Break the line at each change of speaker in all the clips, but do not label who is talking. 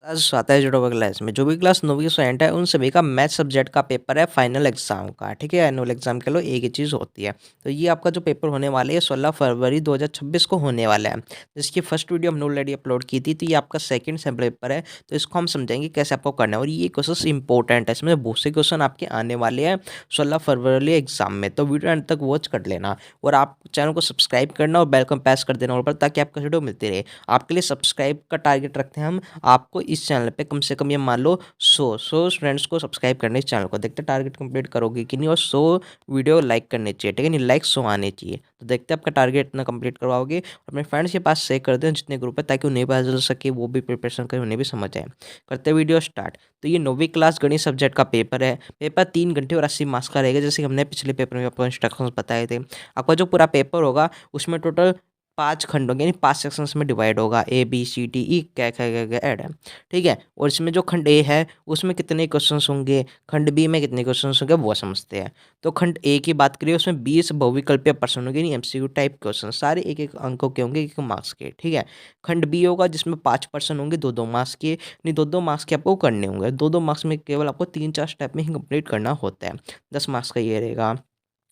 आता है जोड़ों क्लास में जो भी क्लास 9वीं स्टूडेंट है उन सभी का मैथ सब्जेक्ट का पेपर है फाइनल एग्जाम का। ठीक है, एनुअल एग्जाम के लिए एक ही चीज़ होती है। तो ये आपका जो पेपर होने वाला है 16 फरवरी 2026 को होने वाला है, जिसकी फर्स्ट वीडियो हमने ऑलरेडी अपलोड की थी। तो ये आपका सेकंड सैम्पल पेपर है, तो इसको हम समझेंगे कैसे आपको करना है। और ये क्वेश्चन इंपॉर्टेंट है, इसमें बहुत से क्वेश्चन आपके आने वाले हैं 16 फरवरी एग्जाम में। तो वीडियो अंत तक वॉच कर लेना और आप चैनल को सब्सक्राइब करना और बेल को प्रेस कर देना ऊपर, ताकि आपका वीडियो मिलती रहे। आपके लिए सब्सक्राइब का टारगेट रखते हैं हम, आपको इस चैनल पे कम से कम ये मान लो 100 फ्रेंड्स को सब्सक्राइब करने इस चैनल को। देखते हैं टारगेट कंप्लीट करोगे कि नहीं, और 100 वीडियो लाइक करने चाहिए। ठीक है, नहीं लाइक 100 आने चाहिए। तो देखते हैं आपका टारगेट इतना कंप्लीट करवाओगे। अपने फ्रेंड्स के पास शेयर कर दें जितने ग्रुप है, ताकि उन्हें भी पता चल सके, वो भी प्रिपरेशन करें, उन्हें भी समझ आए। करते वीडियो स्टार्ट। तो ये 9वीं क्लास गणित सब्जेक्ट का पेपर है। पेपर 3 घंटे और 80 मार्क्स का रहेगा, जैसे कि हमने पिछले पेपर में आपको इंस्ट्रक्शंस बताए थे। आपका जो पूरा पेपर होगा उसमें टोटल 5 खंड होंगे, यानी 5 सेक्शंस में डिवाइड होगा। A B C D E क्या क्या क्या क्या ऐड है। ठीक है, और इसमें जो खंड ए है उसमें कितने क्वेश्चंस होंगे, खंड बी में कितने क्वेश्चंस होंगे वो समझते हैं। तो खंड ए की बात करिए, उसमें 20 बहुविकल्पीय प्रश्न होंगे, यानी एमसीक्यू टाइप क्वेश्चन, सारे एक एक अंकों के होंगे, एक मार्क्स के। ठीक है, खंड बी होगा जिसमें 5 प्रश्न होंगे, 2-2 मार्क्स के, नहीं 2-2 मार्क्स के आपको करने होंगे। 2-2 मार्क्स में केवल आपको 3-4 स्टेप में ही कंप्लीट करना होता है। 10 मार्क्स का ये रहेगा।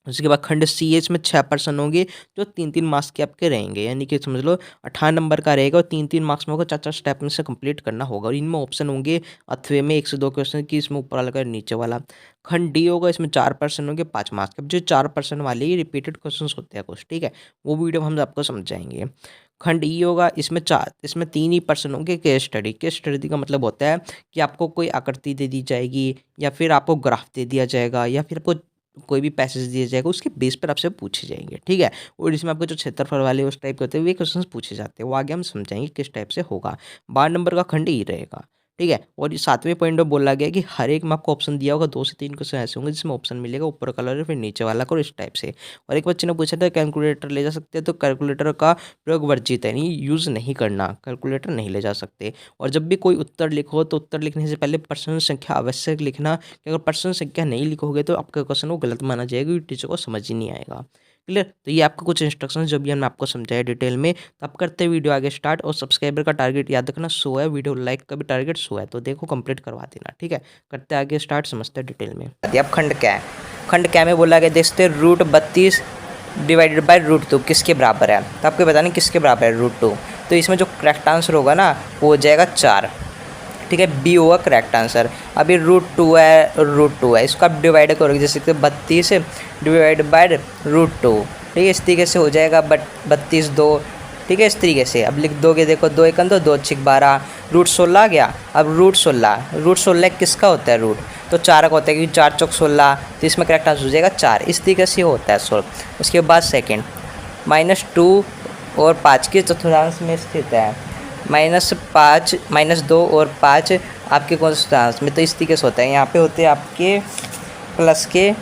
उसके बाद खंड सी एच में 6 पर्सन होंगे, जो 3-3 मार्क्स के आपके रहेंगे, यानी कि समझ लो 18 नंबर का रहेगा, और 3-3 मार्क्स में होगा, 4-4 स्टेप में से कंप्लीट करना होगा। और इनमें ऑप्शन होंगे अथवे में 1 से 2 क्वेश्चन की, इसमें ऊपर वाला का नीचे वाला। खंड डी होगा, इसमें 4 पर्सन होंगे, 5 मार्क्स के। अब जो 4 पर्सन वाले ये रिपीटेड क्वेश्चन होते हैं कुछ। ठीक है, वो वीडियो हम आपको समझाएंगे। खंड ई होगा, इसमें 3 ही पर्सन होंगे। केस स्टडी, केस स्टडी का मतलब होता है कि आपको कोई आकृति दे दी जाएगी, या फिर आपको ग्राफ दे दिया जाएगा, या फिर आपको कोई भी पैसेज दिया जाएगा, उसके बेस पर आपसे पूछे जाएंगे। ठीक है, और इसमें आपको जो क्षेत्रफल वाले उस टाइप के होते हैं वे क्वेश्चन पूछे जाते हैं, वो आगे हम समझाएंगे किस टाइप से होगा। 12 नंबर का खंड ही रहेगा। ठीक है, और ये 7वें पॉइंट में बोला गया कि हर एक में आपको ऑप्शन दिया होगा, 2 से 3 क्वेश्चन ऐसे होंगे जिसमें ऑप्शन मिलेगा, ऊपर कलर फिर नीचे वाला को, इस टाइप से। और एक बच्चे ने पूछा था कैलकुलेटर ले जा सकते हैं, तो कैलकुलेटर का प्रयोग वर्जित है, यानी यूज़ नहीं करना, कैलकुलेटर नहीं ले जा सकते। और जब भी कोई उत्तर लिखो तो उत्तर लिखने से पहले प्रश्न संख्या आवश्यक लिखना, कि अगर प्रश्न संख्या नहीं लिखोगे तो आपका क्वेश्चन को गलत माना जाएगा, क्योंकि टीचर को समझ ही नहीं आएगा। क्लियर। तो ये आपका कुछ इंस्ट्रक्शन जो भी हमने आपको समझाया डिटेल में। तो आप करते हैं वीडियो आगे स्टार्ट। और सब्सक्राइबर का टारगेट याद रखना 100 है, वीडियो लाइक का भी टारगेट 100 है, तो देखो कंप्लीट करवा देना। ठीक है, करते हैं आगे स्टार्ट, समझते हैं डिटेल में। अब खंड क्या है, खंड क्या में बोला गया, देखते √32 डिवाइडेड बाय √2 किसके बराबर है। तो आपको बताना किसके बराबर है, √2। तो इसमें जो करेक्ट आंसर होगा ना वो हो जाएगा 4। ठीक है, बी होगा करेक्ट आंसर। अभी √2 है, इसको आप डिवाइड करोगे, जैसे कि 32 डिवाइड बाय √2। ठीक है, इस तरीके से हो जाएगा, बट 32 2। ठीक है, इस तरीके से अब लिख दोगे, देखो 2 1 2 2 6 12, √16 आ गया। अब √16 किसका होता है रूट, तो 4 का होता है, क्योंकि 4 चौक 16, तो इसमें करेक्ट आंसर हो जाएगा 4। इस तरीके से होता है सॉल्व। उसके बाद सेकेंड, -2 और 5 के चतुर्थांश में स्थित है। -2 और 5 आपके कौन से चतुर्थांश में, तो इस तरीके से होता है। यहाँ पे होते हैं आपके प्लस के,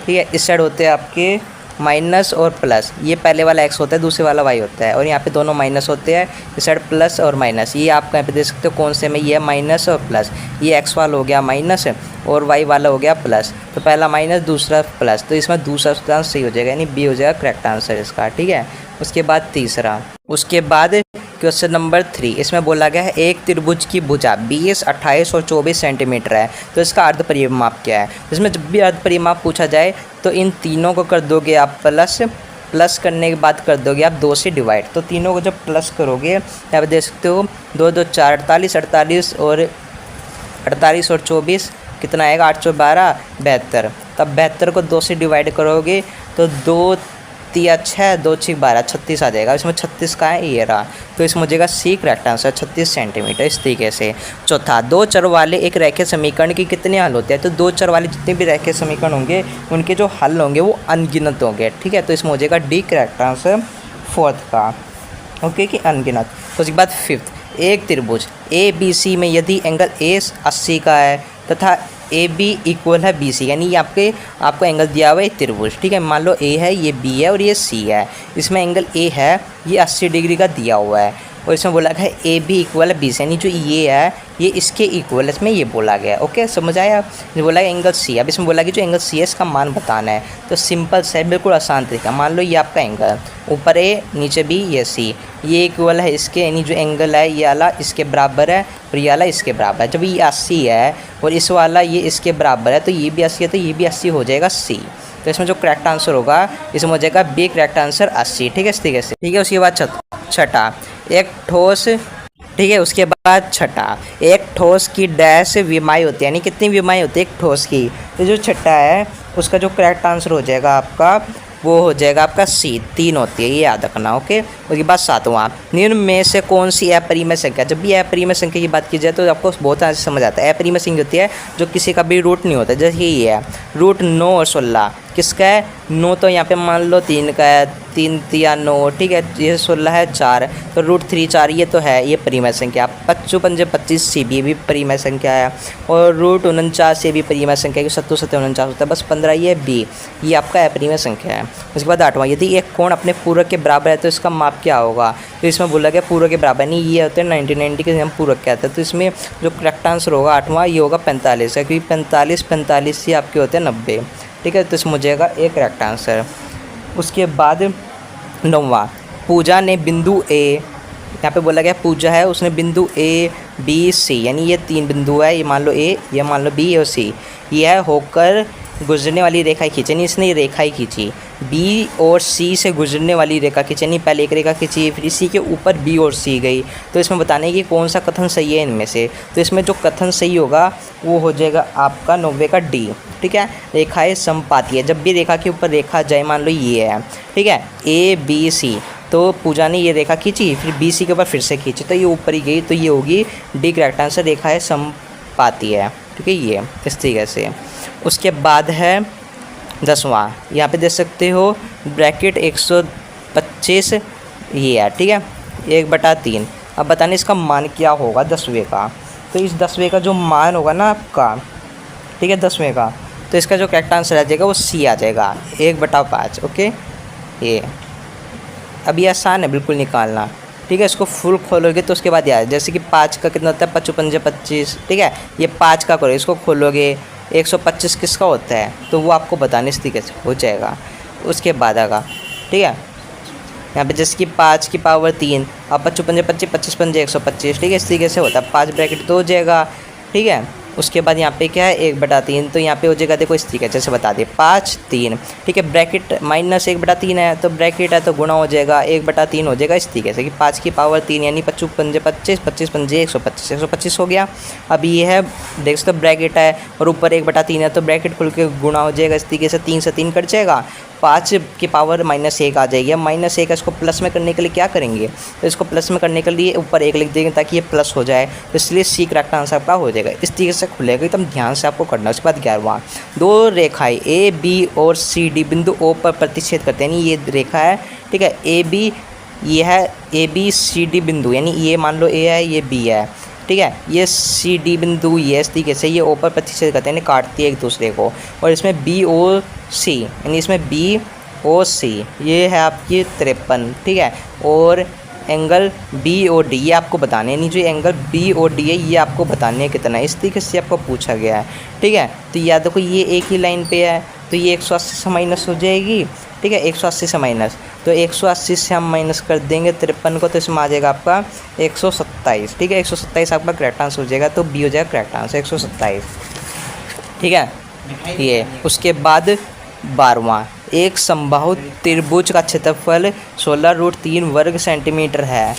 ठीक है, इस साइड होते हैं आपके माइनस और प्लस। ये पहले वाला x होता है, दूसरे वाला y होता है, और यहाँ पे दोनों माइनस होते हैं, इस साइड प्लस और माइनस। ये आप यहाँ पे देख सकते हो कौन से में, ये माइनस और प्लस। ये x वाला हो गया माइनस और y वाला हो गया प्लस, तो पहला माइनस दूसरा प्लस, तो इसमें दूसरा चतुर्थांश सही हो जाएगा, यानी बी हो जाएगा करेक्ट आंसर इसका। ठीक है, उसके बाद तीसरा, उसके बाद क्वेश्चन नंबर 3, इसमें बोला गया है एक त्रिभुज की भुजा 20, 28 और 24 सेंटीमीटर है, तो इसका अर्ध परिमाप क्या है। इसमें जब भी अर्ध परिमाप पूछा जाए तो इन तीनों को कर दोगे आप प्लस करने के बाद कर दोगे आप 2 से डिवाइड। तो तीनों को जब प्लस करोगे, यहाँ पे देख सकते हो 2 2 4 48 और 24 कितना आएगा, 8 4 12 72। तब 72 को 2 से डिवाइड करोगे तो 2 3 6 2 6 12 36 आ जाएगा। इसमें 36 का है, ये रहा, तो इसमें हो जाएगा सी करेक्ट आंसर 36 सेंटीमीटर। इस तरीके से। चौथा, 2 चर वाले एक रेखीय समीकरण के कितने हल होते हैं, तो 2 चर वाले जितने भी रेखीय समीकरण होंगे उनके जो हल होंगे वो अनगिनत होंगे। ठीक है, तो इसमें हो जाएगा डी करेक्ट आंसर 4th का, ओके, कि अनगिनत। तो उसके बाद 5th, एक त्रिभुज ABC में यदि एंगल A 80 का है तथा AB इक्वल है BC, यानी ये आपको एंगल दिया हुआ है त्रिभुज। ठीक है, मान लो A है, ये B है और ये C है। इसमें एंगल A है, ये 80 डिग्री का दिया हुआ है। और इसमें बोला गया है ए बी इक्वल बी से, यानी जो ये है ये इसके इक्वल इसमें ये बोला गया है। ओके, समझ आया। जो बोला गया एंगल सी, अब इसमें बोला कि जो एंगल सी है इसका मान बताना है। तो सिंपल से बिल्कुल आसान तरीका, मान लो ये आपका एंगल, ऊपर ए नीचे बी ये सी, ये इक्वल है इसके, यानी जो एंगल है ये वाला इसके बराबर है और ये वाला इसके बराबर है। जब ये 80 है और इस वाला ये इसके बराबर है तो ये भी 80 है, तो ये भी 80 हो जाएगा सी। तो इसमें जो करेक्ट आंसर होगा इसमें हो जाएगा बी करेक्ट आंसर 80। ठीक है, इस तरीके से। ठीक है, उसके बाद छठा, एक ठोस, ठीक है, उसके बाद छठा, एक ठोस की डैश विमाई होती है, यानी कितनी विमाई होती है एक ठोस की। तो जो छठा है उसका जो करेक्ट आंसर हो जाएगा आपका वो हो जाएगा आपका सी, 3 होती है, ये याद रखना। ओके, उसके बाद सातवां, निम्न में से कौन सी अपरिमेय संख्या, जब भी अपरिमेय संख्या की बात की जाए तो आपको बहुत अच्छे समझ आता है। अपरिमेय संख्या होती है जो किसी का भी रूट नहीं होता, जैसे ये है रूट 9 और 16, किसका है 9, तो यहाँ पे मान लो 3 का है, 3 3 9, ठीक है, ये 16 है 4, तो रूट 3 4 ये तो है ये परिमेय संख्या। 55 5 25 सी भी परिमेय संख्या है, और रूट 49 से भी परिमेय संख्या है, 7 7 49 होता है, बस 15 ये बी, ये आपका अपरिमेय संख्या है। उसके बाद आठवां, यदि एक कोण अपने पूरक के बराबर है तो इसका माप क्या होगा। तो इसमें बोला गया पूरक के बराबर, नहीं ये होते हैं 90 90 के हम पूरक कहते हैं। तो इसमें जो करेक्ट आंसर होगा आठवां ये होगा 45 है, क्योंकि 45 45 से आपके होते हैं 90। ठीक है, तो इसमें हो जाएगा एक करेक्ट आंसर। उसके बाद नौवां, पूजा ने बिंदु ए, यहाँ पे बोला गया पूजा है उसने बिंदु ए बी सी, यानी ये 3 बिंदु है, ये मान लो ए, ये मान लो बी और सी, यह होकर गुजरने वाली रेखाएं खींची, यानी इसने रेखाएं खींची, बी और सी से गुजरने वाली रेखा खींची, यानी पहले एक रेखा खींची फिर इसी के ऊपर बी और सी गई। तो इसमें बताने कि कौन सा कथन सही है इनमें से। तो इसमें जो कथन सही होगा वो हो जाएगा आपका 90 का डी। ठीक है, रेखाएं समपाती है, जब भी रेखा के ऊपर रेखा जाए, मान लो ये है, ठीक है, ए बी सी, तो पूजा ने ये रेखा खींची फिर बी सी के ऊपर फिर से खींची तो ये ऊपर ही गई, तो ये होगी डी करेक्ट आंसर, रेखाएं समपाती है। ठीक है, ये इस तरीके से। उसके बाद है 10वां, यहाँ पे देख सकते हो ब्रैकेट 125 ये है, ठीक है, 1/3। अब बताने इसका मान क्या होगा 10वें का। तो इस 10वें का जो मान होगा ना आपका, ठीक है, 10वें का, तो इसका जो करेक्ट आंसर आ जाएगा वो सी आ जाएगा, 1/5। ओके, ये अभी आसान है बिल्कुल निकालना। ठीक है, इसको फुल खोलोगे तो उसके बाद यार, जैसे कि 5 का कितना होता है 55 5 25, ठीक है, ये 5 का करो, इसको खोलोगे 125 किसका होता है, तो वो आपको बताने इस तरीके से हो जाएगा। उसके बाद आएगा, ठीक है, यहाँ पे जैसे कि 5 की पावर 3, अब 55 5 25 25 5 125, ठीक है, इस तरीके से होता है, 5 ब्रैकेट तो हो जाएगा। ठीक है, उसके बाद यहाँ पे क्या है 1/3, तो यहाँ पे हो जाएगा, देखो इस तरीके जैसे बता दिए 5 3, ठीक है, ब्रैकेट माइनस 1/3 है तो ब्रैकेट है तो गुणा हो जाएगा 1/3 हो जाएगा, इस तरीके से कि 5 की पावर 3 यानी 55 5 25 25 5 125 125 हो गया। अब ये है देख सकते हो ब्रैकेट है और ऊपर 1/3 है तो ब्रैकेट खुल के गुणा हो जाएगा, इस तरीके से 3 से 3 कट जाएगा, 5 की पावर -1 आ जाएगी। अब -1 इसको प्लस में करने के लिए क्या करेंगे, तो इसको प्लस में करने के लिए ऊपर 1 लिख देंगे ताकि ये प्लस हो जाए, तो इसलिए सी करेक्ट आंसर आपका हो जाएगा, इस तरीके से खुलेगा, एकदम ध्यान से आपको करना है। उसके बाद 11वां, 2 रेखाएं ए बी और सी डी बिंदु ओ पर प्रतिच्छेद करते हैं, यानी ये रेखा है, ठीक है, ए बी, ये है ए बी सी डी बिंदु, यानी ये मान लो ए है ये बी है, ठीक है, ये सी डी बिंदु ये इस तरीके से ये ओ पर प्रतिच्छेद करते हैं, यानी काटती है एक दूसरे को, और इसमें बी ओ सी, यानी इसमें बी ओ सी ये है आपकी 53, ठीक है, और एंगल बी ओ डी ये आपको बताने, यानी जो एंगल बी ओ डी है ये आपको बताने है कितना है, इस तरीके से आपको पूछा गया है। ठीक है, तो याद रखो ये एक ही लाइन पे है तो ये 180 से माइनस हो जाएगी, ठीक है, 180 से माइनस, तो 180 से हम माइनस कर देंगे 53 को, तो इसमें आ जाएगा आपका 127, ठीक है, 127 आपका करेक्ट आंसर हो जाएगा, तो बी हो जाएगा करेक्ट आंसर 127। ठीक है, ये उसके बाद 12वां, एक समबाहु त्रिभुज का क्षेत्रफल 16√3 वर्ग सेंटीमीटर है,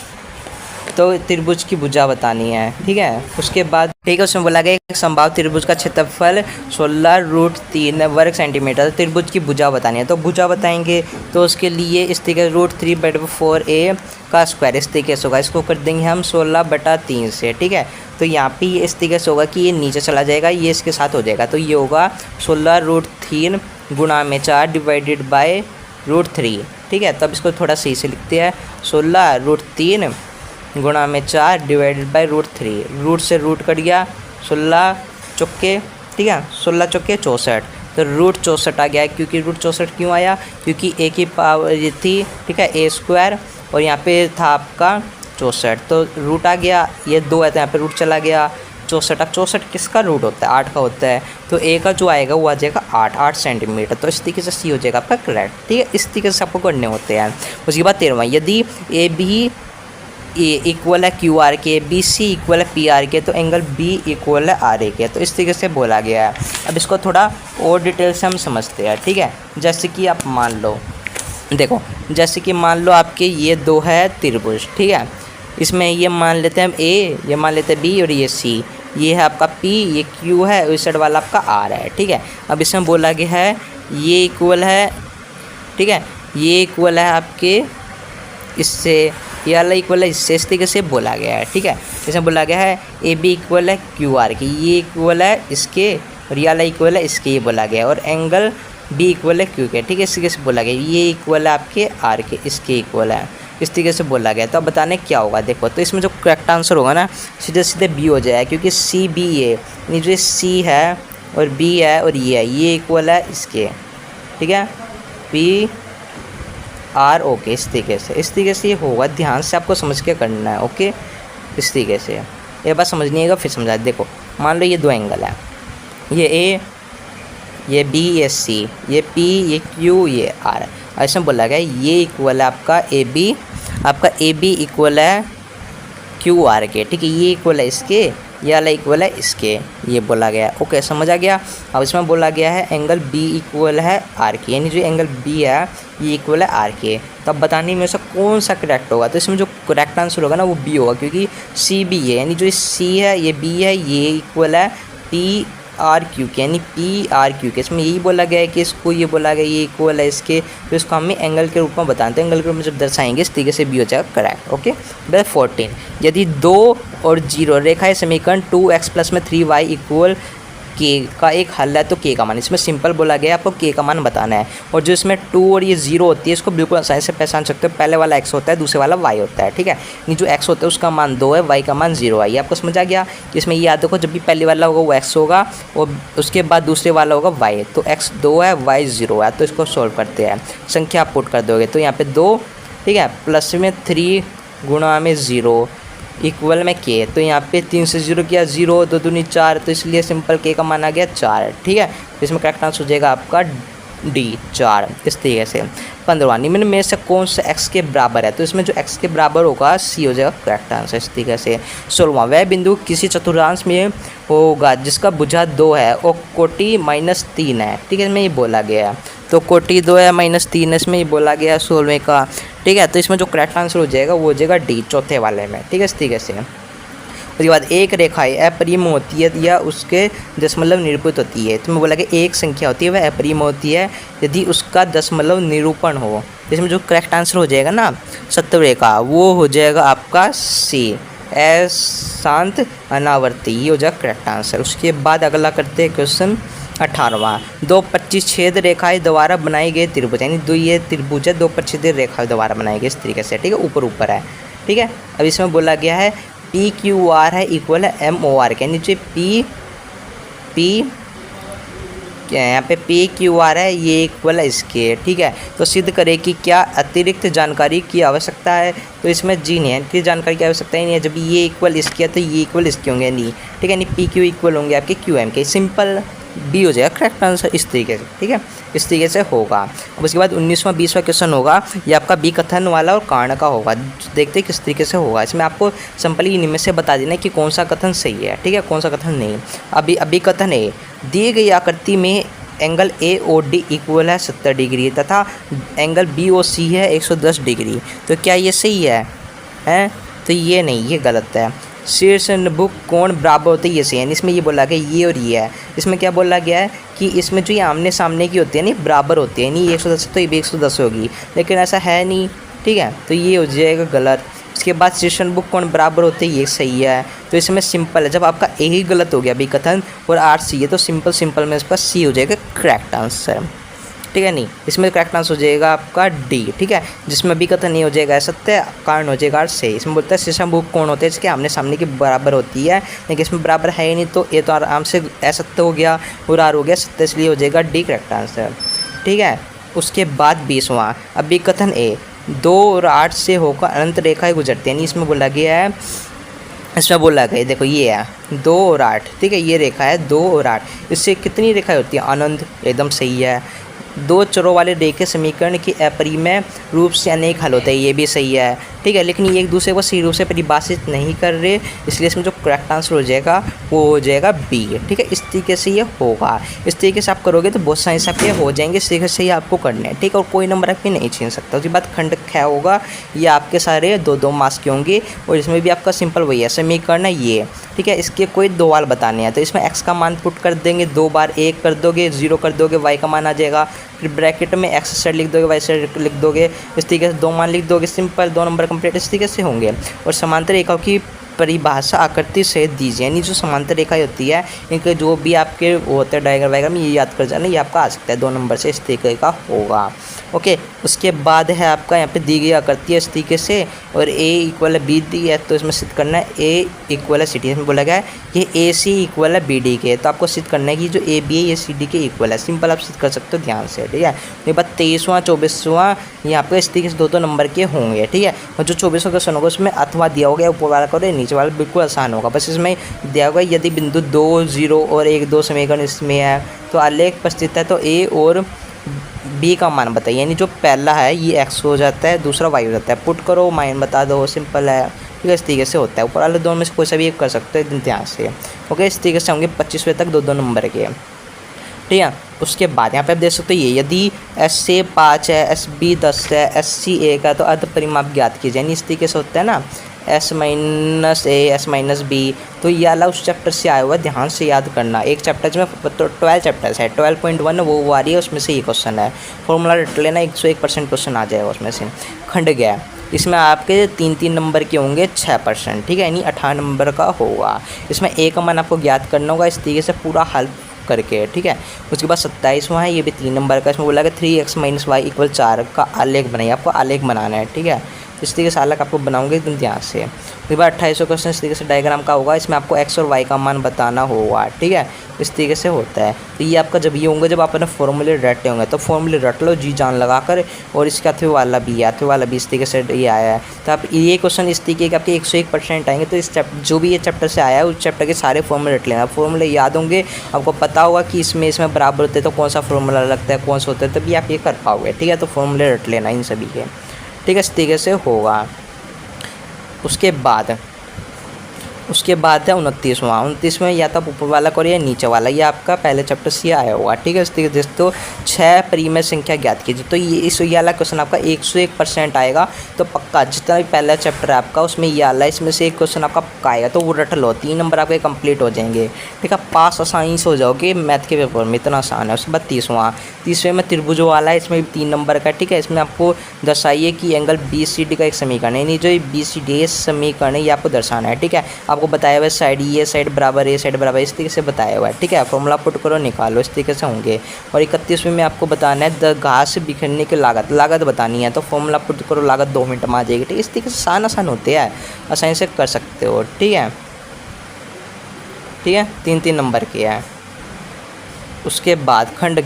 तो त्रिभुज की भुजा बतानी है। ठीक है, उसके बाद ठीक है उसमें बोला गया एक समबाहु त्रिभुज का क्षेत्रफल 16√3 वर्ग सेंटीमीटर, त्रिभुज की भुजा बतानी है, तो भुजा बताएंगे तो उसके लिए इस तरीके √3/4a का स्क्वायर इस तरीके से होगा, इसको कर देंगे हम 16/3 से। ठीक है, तो यहाँ पे ये इस तरीके से होगा कि ये नीचे चला जाएगा, ये इसके साथ हो जाएगा, तो ये होगा 16√3 गुणा में 4 डिवाइडेड बाय √3। ठीक है, तब इसको थोड़ा सही से लिखते हैं, 16√3 गुणा में 4 डिवाइडेड बाय √3, रूट से रूट कट गया, 16 चौके, ठीक है, 16 चौके 64, तो √64 आ गया है, क्योंकि √64 क्यों आया, क्योंकि ए की पावर ये थी, ठीक है, a² और यहाँ पे था आपका 64, तो रूट आ गया, ये 2 है तो यहाँ पे रूट चला गया 64। अब 64 किसका रूट होता है? 8 का होता है, तो ए का जो आएगा वो आ जाएगा 8 सेंटीमीटर। तो इस तरीके से सी हो जाएगा आपका करेक्ट। ठीक है, इस तरीके से आपको करने होते हैं। उसके बाद 13वां, यदि ए बी इक्वल है क्यू आर के, बी सी इक्वल है पी आर के, तो एंगल बी इक्वल है आर ए के। तो इस तरीके से बोला गया है। अब इसको थोड़ा और डिटेल से हम समझते हैं। ठीक है, जैसे कि आप मान लो, देखो जैसे कि मान लो आपके ये 2 है त्रिभुज। ठीक है, इसमें ये मान लेते हैं हम ए, ये मान लेते हैं बी और ये सी, ये है आपका पी, ये क्यू है, इस साइड वाला आपका आर है। ठीक है, अब इसमें बोला गया है ये इक्वल है, ठीक है, ये इक्वल है आपके इससे, ये वाला इक्वल है इससे, इस तरीके से बोला गया है। ठीक है, इसमें बोला गया है ए बी इक्वल है क्यू आर के, ये इक्वल है इसके, और ये वाला इक्वल है इसके, ये बोला गया है, और एंगल बी इक्वल है क्यू के। ठीक है, इस तरीके से बोला गया, ये इक्वल है आपके आर के, इसके इक्वल है, इस तरीके से बोला गया। तो अब बताने क्या होगा, देखो तो इसमें जो करेक्ट आंसर होगा ना सीधे सीधे बी हो जाएगा, क्योंकि सी बी ए, यानी जो सी है और बी है और ये है, ये इक्वल है इसके। ठीक है, पी आर ओके, इस तरीके से ये होगा। ध्यान से आपको समझ के करना है। ओके, इस तरीके से ये बात समझनी है, फिर समझा। देखो मान लो ये 2 एंगल है, ये ए, ये बी, ये सी, ये पी, ये क्यू, ये आर। ऐसा बोला गया ये इक्वल है आपका ए बी, आपका ए बी इक्वल है क्यू आर के। ठीक है, ये इक्वल है इसके, ये वाला इक्वल है इसके, ये बोला गया। ओके, समझ आ गया। अब इसमें बोला गया है एंगल बी इक्वल है आर के, यानी जो एंगल बी है ये इक्वल है आर के। तो अब बताने में से कौन सा करेक्ट होगा, तो इसमें जो करेक्ट आंसर होगा ना वो बी होगा, क्योंकि सी बी है, यानी जो सी है ये बी है, ये इक्वल है पी आर क्यू के, यानी पी आर क्यू के। इसमें यही बोला गया है कि इसको ये बोला गया ये इक्वल है इसके, तो इसको हमें एंगल के रूप में बताते हैं। एंगल के रूप में जब दर्शाएंगे इस तरीके से भी हो जाएगा करेक्ट। ओके, 14, यदि 2 और 0 रेखा समीकरण 2x + 3y इक्वल के का एक हल है तो के का मान, इसमें सिंपल बोला गया है आपको के का मान बताना है। और जो इसमें 2 और ये 0 होती है इसको बिल्कुल आसानी से पहचान सकते हो, पहले वाला x होता है, दूसरे वाला y होता है। ठीक है, ये जो x होता है उसका मान 2 है, y का मान 0 है। ये आपको समझ आ गया। इसमें ये याद रखो, जब भी पहले वाला होगा वो x होगा और उसके बाद दूसरे वाला होगा y, तो x 2 है y 0 है। तो इसको सोल्व करते हैं, संख्या आप पुट कर दोगे तो यहाँ पे 2, ठीक है, प्लस में 3 गुणा में 0 इक्वल में के, तो यहाँ पे 3 से 0 किया 0, 2 दूनी 4, तो इसलिए सिंपल के का मान आ गया 4। ठीक है, इसमें करेक्ट आंसर हो जाएगा आपका डी 4। इस तरीके से 15वां, निम्न में से कौन सा x के बराबर है, तो इसमें जो x के बराबर होगा सी हो जाएगा करेक्ट आंसर। इस तरीके से 16वां, वह बिंदु किसी चतुर्थांश में होगा जिसका भुजा 2 है और कोटि -3 है। ठीक है, इसमें ये बोला गया है, तो कोटि 2 है -3 है, इसमें ये बोला गया है 16वें का। ठीक है, तो इसमें जो करेक्ट आंसर हो जाएगा वो हो जाएगा डी, चौथे वाले में। ठीक है, इस तरीके से। उसके बाद एक रेखा अपरिम होती है या उसके दशमलव निरूपित होती है, तो मैं बोला कि एक संख्या होती है वह अपरिम होती है यदि उसका दशमलव निरूपण हो। इसमें जो करेक्ट आंसर हो जाएगा ना सत्य रेखा, वो हो जाएगा आपका सी, शांत अनावर्ती, ये हो जाएगा करेक्ट आंसर। उसके बाद अगला करते हैं क्वेश्चन 18वां, 2 25 छेद रेखाएं द्वारा बनाई गई त्रिभुज, यानी दो ये त्रिभुज है, 2 25 रेखाएं द्वारा बनाई गई इस तरीके से। ठीक है, ऊपर ऊपर है। ठीक है, अब इसमें बोला गया है पी क्यू आर है इक्वल है एम ओ आर के, नीचे पी क्या है, यहाँ पे पी क्यू आर है, ये इक्वल है इसके। ठीक है, तो सिद्ध करें कि क्या अतिरिक्त जानकारी की आवश्यकता है, तो इसमें जी नहीं है, अतिरिक्त जानकारी की आवश्यकता ही नहीं है। जब ये इक्वल इसके है तो ये इक्वल इसके होंगे नहीं। ठीक है, नहीं पी क्यू इक्वल होंगे आपके क्यू एम के, सिंपल बी हो जाएगा करेक्ट आंसर इस तरीके से। ठीक है, इस तरीके से होगा। अब उसके बाद 19वां 20वां क्वेश्चन होगा, ये आपका बी कथन वाला और कारण का होगा। देखते हैं किस तरीके से होगा। इसमें आपको सिंपली इनमें से बता देना कि कौन सा कथन सही है। ठीक है, कौन सा कथन नहीं। अभी कथन है, दी गई आकृति में angle A O D equal है 70 डिग्री तथा एंगल बी ओ सी है 110 डिग्री, तो क्या ये सही है? तो ये नहीं, ये गलत है। शीर्ष भुक कोण बराबर होते ये सही है। इसमें ये बोला गया ये और ये है। इसमें क्या बोला गया है कि इसमें जो ये आमने सामने की होती है नहीं बराबर होती है, नहीं 110 तो ये भी 110 होगी, लेकिन ऐसा है नहीं। ठीक है, तो ये हो जाएगा गलत। इसके बाद शीर्ष भुक कोण बराबर होते ये सही है, तो इसमें सिंपल है। जब आपका ए ही गलत हो गया बी कथन और आर सी है तो सिंपल में इसका सी हो जाएगा करेक्ट आंसर। ठीक है, नहीं इसमें करेक्ट आंसर हो जाएगा आपका डी। ठीक है, जिसमें बी कथन नहीं हो जाएगा सत्य, कारण हो जाएगा सही। इसमें बोलता है शीर्षम भूख कौन होते हैं इसके आमने सामने के बराबर होती है, लेकिन इसमें बराबर है ही नहीं, तो ये तो आराम से असत्य हो गया और आर हो गया सत्य, इसलिए हो जाएगा डी करेक्ट आंसर। ठीक है, उसके बाद 20वां, अब बी कथन ए, 2 और 8 से होकर अनंत रेखाएं गुजरती है। यानी इसमें बोला गया है, इसमें बोला गया देखो ये है 2 और 8, ठीक है, ये रेखा है 2 और 8। इससे कितनी रेखाएं होती है? अनंत, एकदम सही है। 2 चरों वाले रेखीय समीकरण की अपरिमेय रूप से अनेक हल होते हैं, ये भी सही है, ठीक है। लेकिन ये एक दूसरे को सही रूप से परिभाषित नहीं कर रहे, इसलिए इसमें जो करेक्ट आंसर हो जाएगा वो हो जाएगा बी, ठीक है। इस तरीके से ये होगा, इस तरीके से आप करोगे तो बहुत सारे हिसाब ये हो जाएंगे। इस तरीके से ही आपको करना है, ठीक है। और कोई नंबर आपके नहीं छीन सकता। उसके बाद खंड ख होगा, ये आपके सारे 2-2 मार्क्स के होंगे। और इसमें भी आपका सिंपल वही है, समीकरण है ये, ठीक है। इसके कोई 2 वाल बताने हैं, तो इसमें x का मान पुट कर देंगे, 2 बार 1 कर दोगे, 0 कर दोगे, y का मान आ जाएगा। फिर ब्रैकेट में x साइड लिख दोगे, y साइड लिख दोगे, इस तरीके से 2 मान लिख दोगे, सिंपल 2 नंबर कंप्लीट इस तरीके से होंगे। और समांतर रेखाओं की परिभाषा आकृति से दीजिए, यानी जो समांतर रेखाएं होती है इनके जो भी आपके होते हैं डायग्राम वायग्राम, ये याद कर जाना, ये आपका आ सकता है 2 नंबर से, इस तरीके का होगा। ओके, उसके बाद है आपका यहाँ पे दी गई आकृति है इस तरीके से, और a इक्वल है बी डी है, तो इसमें सिद्ध करना है a इक्वल है सी डी। इसमें बोला गया है कि ए सी इक्वल है बी डी के, तो आपको सिद्ध करना है कि जो ए बी है ये सी डी के इक्वल है। सिंपल आप सिद्ध कर सकते हो ध्यान से, ठीक है। उसके बाद 23वां 24वां यहाँ पे इस तरीके से 2-2 नंबर के होंगे, ठीक है। और जो 24वां क्वेश्चन होगा उसमें अथवा दिया होगा, ऊपर वाला करो नीचे वाला, बिल्कुल आसान होगा। बस इसमें दिया होगा यदि बिंदु 2, 0 और 1, 2 समीकरण इसमें है तो आलेख पर स्थित है, तो ए और बी का मान बताइए। यानी जो पहला है ये x हो जाता है, दूसरा y हो जाता है, पुट करो मान बता दो, सिंपल है, ठीक है। इस तरीके से होता है, ऊपर वाले दोनों में से कोई सा भी एक कर सकते हो एकदम ध्यान से। ओके, इस तरीके से होंगे 25वें तक 2-2 नंबर के, ठीक है। उसके बाद यहाँ पे आप देख सकते हो ये यदि एस से 5 है, एस बी 10 है, एस सी 1 है, तो अर्ध परिमाप ज्ञात कीजिए। यानी इस तरीके से होता है ना, एस माइनस ए, एस माइनस बी, तो ये वाला उस चैप्टर से आया हुआ है, ध्यान से याद करना। एक चैप्टर में तो 12 चैप्टर्स है, 12.1 वो आ रही है, उसमें से ये क्वेश्चन है, फॉर्मूला रट लेना, 101% क्वेश्चन आ जाएगा उसमें से। खंड गया, इसमें आपके 3-3 नंबर के होंगे 6%, ठीक है, यानी 18 नंबर का होगा। इसमें ए का मान आपको ज्ञात करना होगा इस तरीके से पूरा हल करके, ठीक है। उसके बाद 27वां है, ये भी 3 नंबर का, इसमें बोला कि 3x - y = 4 का आलेख बनाइए। आपको आलेख बनाना है, ठीक है। इस तरीके से आलेख आपको बनाओगे एकदम ध्यान से। उसके बाद 28वां क्वेश्चन इस तरीके से डायग्राम का होगा, इसमें आपको x और y का मान बताना होगा, ठीक है। इस तरीके से होता है। तो ये आपका जब ये होंगे जब आप अपने फॉर्मूले रटे होंगे, तो फॉर्मूले रट लो जी जान लगा कर। और इसके अथवे वाला भी है, अथवे वाला भी इस तरीके से ये आया है। तो आप ये क्वेश्चन इस तरीके के आपके 101% आएंगे। तो इस जो भी ये चैप्टर से आया है उस चैप्टर के सारे फॉर्मूले रट लेना, फॉर्मूले याद होंगे, आपको पता होगा कि इसमें बराबर होते हैं तो कौन सा फॉर्मूला लगता है, कौन सा होता है, तभी आप ये कर पाओगे, ठीक है। तो फॉर्मूले रट लेना इन सभी के, ठीक है। इस तरीके से होगा। उसके बाद है 29वां या तो ऊपर वाला करो या नीचे वाला, ये आपका पहले चैप्टर से आया होगा, ठीक है। इस तरीके से तो 6 परिमेय संख्या ज्ञात कीजिए, तो ये इस वाला क्वेश्चन आपका 101% आएगा। तो पक्का जितना भी पहला चैप्टर है आपका उसमें ये वाला, इसमें से एक क्वेश्चन आपका पक्का आएगा, तो वो रट लो, 3 नंबर आपके कंप्लीट हो जाएंगे, ठीक है। पास आसानी से हो जाओगे मैथ के पेपर में, इतना आसान है। उसके बाद 30वें में त्रिभुज वाला है, इसमें भी 3 नंबर का, ठीक है। इसमें आपको दर्शाइए कि एंगल BCD का एक समीकरण है, यानी जो BCD समीकरण है ये आपको दर्शाना है, ठीक है। आपको बताया हुआ है साइड ये साइड बराबर ए साइड बराबर, इस तरीके से बताया हुआ है, ठीक है। फॉर्मूला पुट करो निकालो, इस तरीके से होंगे। और 31वें में आपको बताना है घास बिखरने की लागत बतानी है, तो फॉर्मूला पुट करो, लागत 2 मिनट में आ जाएगी, ठीक है। इस तरीके से आसान होते हैं, आसानी से कर सकते हो, ठीक है, ठीक है। 3-3 नंबर के है। उसके बाद खंड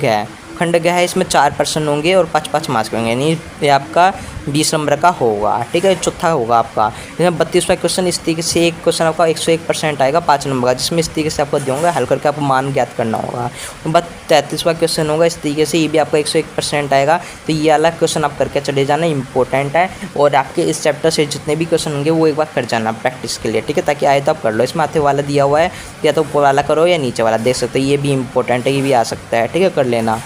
गया है, इसमें 4% होंगे और 5-5 मार्क्स के होंगे, यानी ये आपका 20 नंबर का होगा, ठीक है। चौथा होगा आपका। इसमें 32वां क्वेश्चन इस तरीके से एक क्वेश्चन आपका 101% आएगा 5 नंबर का, जिसमें इस तरीके से आपको दूंगा, हल करके आपको मान ज्ञात करना होगा। उसके बाद 33वां क्वेश्चन होगा इस तरीके से, ये भी आपका 101% आएगा। तो ये वाला क्वेश्चन आप करके चले जाना, इंपॉर्टेंट है। और आपके इस चैप्टर से जितने भी क्वेश्चन होंगे वो एक बार कर जाना प्रैक्टिस के लिए, ठीक है, ताकि आए तो आप कर लो। इसमें आते वाला दिया हुआ है, या तो ऊपर वाला करो या नीचे वाला, देख सकते हो ये भी इंपॉर्टेंट है, ये भी आ सकता है, ठीक है, कर लेना,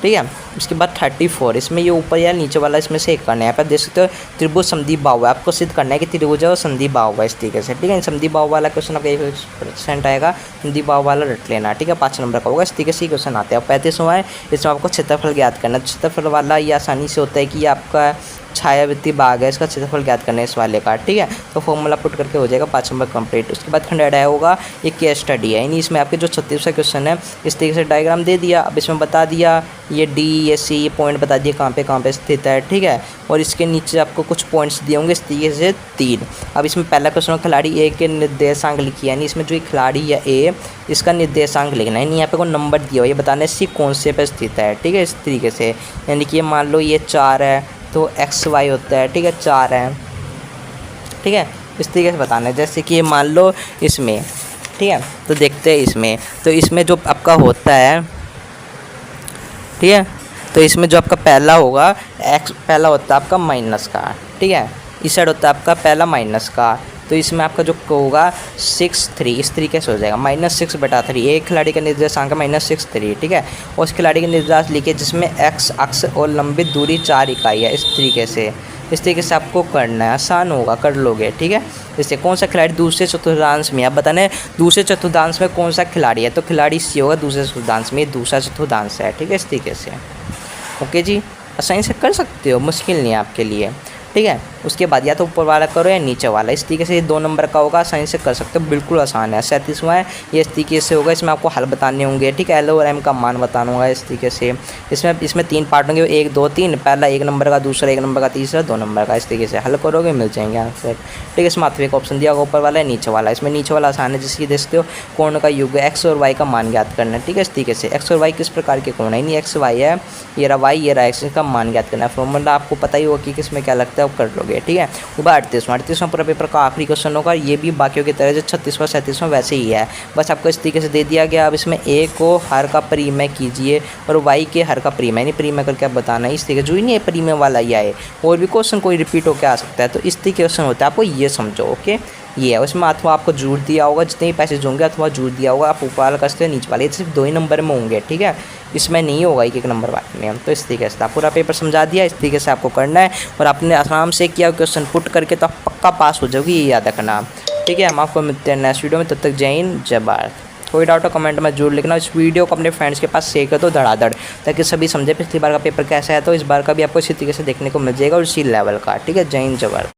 ठीक है। उसके बाद 34, इसमें ये ऊपर या नीचे वाला इसमें से एक करना है। आप देख सकते हो त्रिभुज समद्वि बाहु है, आपको सिद्ध करना है कि त्रिभुज और समद्वि बाहु है, इस तरीके से, ठीक है। समद्वि बाहु वाला क्वेश्चन आपका 1% आएगा, समद्वि बाहु वाला रट लेना, ठीक है, 5 नंबर का होगा। इस तरीके से क्वेश्चन आते हैं। 35वां है, इसमें आपको क्षेत्रफल ज्ञात करना। क्षेत्रफल वाला ये आसानी से होता है कि आपका छायावृत्ति भाग है, इसका क्षेत्रफल ज्ञात करना है इस वाले का, ठीक है। तो फॉर्मूला पुट करके हो जाएगा 5 नंबर कंप्लीट। उसके बाद खंड आया होगा, ये केस स्टडी है, यानी इसमें आपके जो 36वां क्वेश्चन है इस तरीके से डायग्राम दे दिया, अब इसमें बता दिया ये D ये C ये पॉइंट बता दिए कहाँ पे स्थित है, ठीक है। और इसके नीचे आपको कुछ पॉइंट्स दिए होंगे इस तरीके से 3। अब इसमें पहला क्वेश्चन खिलाड़ी A के निर्देशांक लिखिए, यानी इसमें जो खिलाड़ी है A इसका निर्देशांक लिखना है, यानी यहाँ पे कोई नंबर दिया हुआ, ये बताना है C कौन से पे स्थित है, ठीक है, इस तरीके से। यानी कि मान लो ये 4 है, तो एक्स वाई होता है, ठीक है, 4 है, ठीक है। इस तरीके से बताना है। जैसे कि मान लो इसमें, ठीक है, तो देखते हैं इसमें, तो इसमें जो आपका होता है, ठीक है, तो इसमें जो आपका पहला होगा एक्स, पहला होता है आपका माइनस का, ठीक है, इस साइड होता है आपका पहला माइनस का, तो इसमें आपका जो होगा 6 3, इस तरीके से हो जाएगा -6/3। एक खिलाड़ी का निर्देशांक -6 3, ठीक है, और उस खिलाड़ी का निर्देशांक लिखिए जिसमें एक्स अक्ष और लंबित दूरी 4 इकाई है। इस तरीके से आपको करना है, आसान होगा, कर लोगे, ठीक है। जैसे कौन सा खिलाड़ी दूसरे चतुर्थांश में, आप बताने दूसरे चतुर्थांश में कौन सा खिलाड़ी है, तो खिलाड़ी सी होगा दूसरे चतुर्थांश में, दूसरा चतुर्थांश है, ठीक है, इस तरीके से। ओके जी, आसानी से कर सकते हो, मुश्किल नहीं है आपके लिए, ठीक है। उसके बाद या तो ऊपर वाला करो या नीचे वाला, इस तरीके से ये 2 नंबर का होगा, आसानी से कर सकते हो, बिल्कुल आसान है। 37वां है, ये इस तरीके से होगा, इसमें आपको हल बताने होंगे, ठीक है, एल और एम का मान बताना होगा इस तरीके से। इसमें 3 पार्ट होंगे, 1 2 3, पहला 1 नंबर का, दूसरा 1 नंबर का, तीसरा 2 नंबर का, इस तरीके से हल करोगे मिल जाएंगे आंसर, ठीक है। इसमें एक ऑप्शन दिया होगा, ऊपर वाला है, नीचे वाला। इसमें नीचे वाला आसान है, जिसकी देखते हो कोण का युग एक्स और वाई का मान ज्ञात करना है, ठीक है, इस तरीके से। एक्स और वाई किस प्रकार के कोण है, नहीं एक्स वाई है, ये रहा वाई, ये रहा एक्स, इसका मान ज्ञात करना है। फॉर्मूला आपको पता ही होगा कि किसमें क्या लगता है, वो कर लोगे, ठीक है। वो 38वां पूरा पेपर का आखिरी क्वेश्चन होगा, ये भी बाकियों की तरह जो 36वां 37वां वैसे ही है, बस आपको इस तरीके से दे दिया गया। अब इसमें ए को हर का परिमेय कीजिए और वाई के हर का परिमेय, नहीं परिमेय करके आप बताना है, इस तरीके जो ही नहीं है परिमेय वाला ही आए, और भी क्वेश्चन कोई रिपीट होकर आ सकता है, तो इस तरीके क्वेश्चन होता है, आपको ये समझो, ओके। ये है, उसमें अथवा आपको जोड़ दिया होगा, जितने भी पैसेज होंगे अथवा जोड़ दिया होगा, आप ऊपर वाला कसते नीचे वाले, ये सिर्फ 2 ही नंबर में होंगे, ठीक है, इसमें नहीं होगा एक नंबर वाले में। तो इस तरीके से पूरा पेपर समझा दिया, इस तरीके से आपको करना है, और आपने आराम से किया क्वेश्चन पुट करके तो आप पक्का पास हो जाओगी, ये याद रखना, ठीक है। हम आपको मिलते हैं नेक्स्ट वीडियो में, तब तक जय हिंद जय भारत। कोई डाउट हो कमेंट में जरूर लिखना, इस वीडियो को अपने फ्रेंड्स के पास शेयर कर दो धड़ाधड़, ताकि सभी समझे पिछली बार का पेपर कैसा है, तो इस बार का भी आपको इसी तरीके से देखने को मिल जाएगा और इसी लेवल का, ठीक है। जय हिंद जय भारत।